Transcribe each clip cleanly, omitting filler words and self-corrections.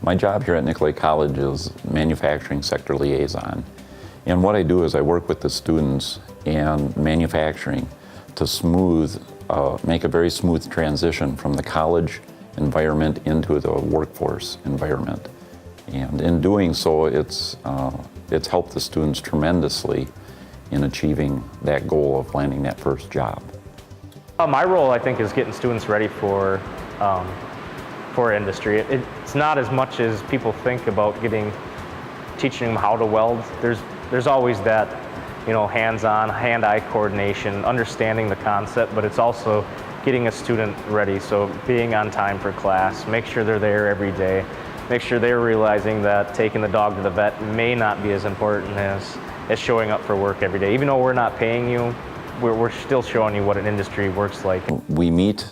My job here at Nicolet College is manufacturing sector liaison. And what I do is I work with the students and manufacturing to make a very smooth transition from the college environment into the workforce environment. And in doing so, it's helped the students tremendously in achieving that goal of landing that first job. My role, I think, is getting students ready for industry. It's not as much as people think about teaching them how to weld. There's always that, hands-on, hand-eye coordination, understanding the concept, but it's also getting a student ready. So being on time for class, make sure they're there every day, make sure they're realizing that taking the dog to the vet may not be as important as showing up for work every day. Even though we're not paying you, we're still showing you what an industry works like. We meet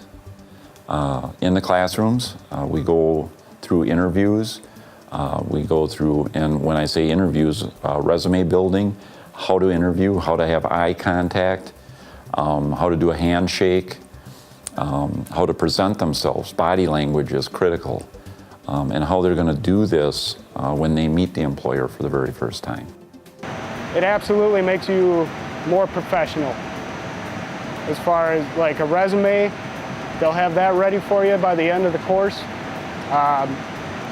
in the classrooms. We go through interviews. We go through, and when I say interviews, resume building, how to interview, how to have eye contact, how to do a handshake, how to present themselves. Body language is critical, and how they're going to do this when they meet the employer for the very first time. It absolutely makes you more professional. As far as like a resume, they'll have that ready for you by the end of the course.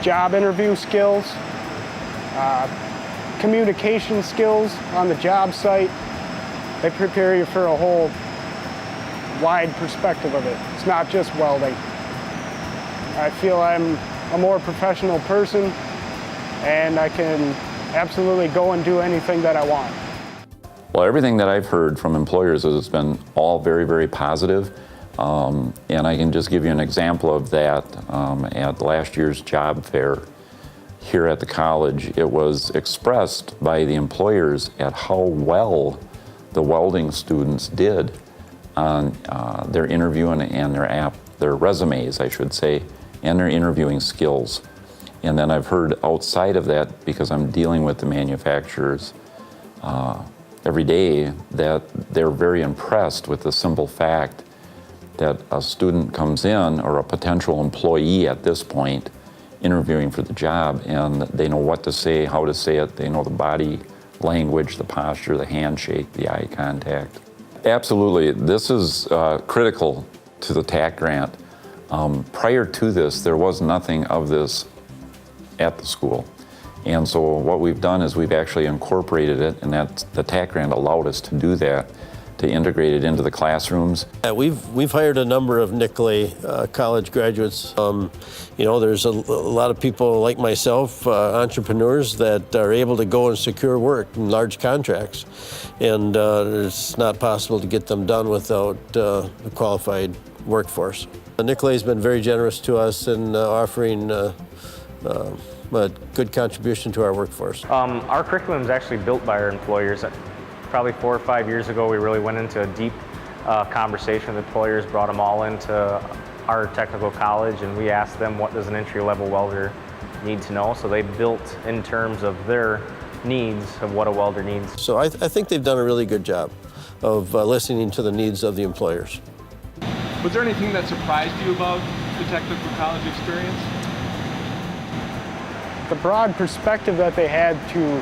Job interview skills, communication skills on the job site. They prepare you for a whole wide perspective of it. It's not just welding. I feel I'm a more professional person, and I can absolutely go and do anything that I want. Well, everything that I've heard from employers is it's been all very, very positive. And I can just give you an example of that. At last year's job fair here at the college, it was expressed by the employers at how well the welding students did on their interview and their resumes, I should say, and their interviewing skills. And then I've heard outside of that, because I'm dealing with the manufacturers every day, that they're very impressed with the simple fact that a student comes in, or a potential employee at this point, interviewing for the job, and they know what to say, how to say it, they know the body language, the posture, the handshake, the eye contact. Absolutely, this is critical to the TAACCCT grant. Prior to this, there was nothing of this at the school. And so what we've done is we've actually incorporated it, and that the TAACCCT grant allowed us to do that, to integrate it into the classrooms. We've hired a number of Nicolet college graduates. There's a lot of people like myself, entrepreneurs, that are able to go and secure work in large contracts. And it's not possible to get them done without a qualified workforce. Nicolet's been very generous to us in offering a good contribution to our workforce. Our curriculum is actually built by our employers. Probably 4 or 5 years ago, we really went into a deep conversation with employers, brought them all into our technical college, and we asked them, what does an entry-level welder need to know? So they built in terms of their needs of what a welder needs. So I think they've done a really good job of listening to the needs of the employers. Was there anything that surprised you about the technical college experience? The broad perspective that they had to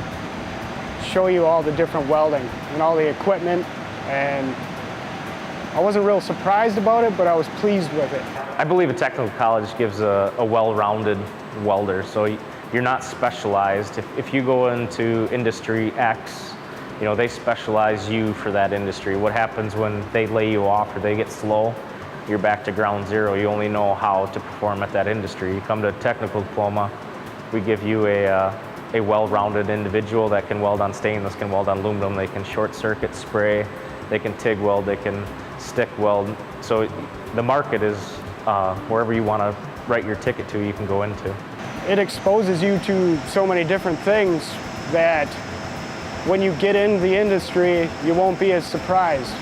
show you all the different welding and all the equipment, and I wasn't real surprised about it, but I was pleased with it. I believe a technical college gives a well-rounded welder, so you're not specialized. If you go into industry X, they specialize you for that industry. What happens when they lay you off or they get slow? You're back to ground zero. You only know how to perform at that industry. You come to a technical diploma, we give you a well-rounded individual that can weld on stainless, can weld on aluminum, they can short circuit spray, they can TIG weld, they can stick weld. So the market is wherever you want to write your ticket to, you can go into. It exposes you to so many different things that when you get into the industry, you won't be as surprised.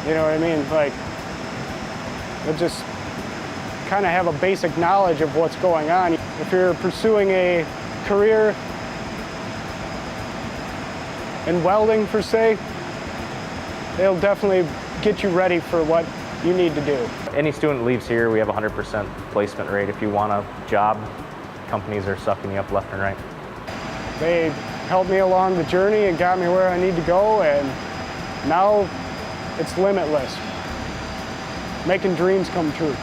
You know what I mean? Like, you'll just kind of have a basic knowledge of what's going on. If you're pursuing a career in welding, per se, it'll definitely get you ready for what you need to do. Any student leaves here, we have a 100% placement rate. If you want a job, companies are sucking you up left and right. They helped me along the journey and got me where I need to go, and now it's limitless. Making dreams come true.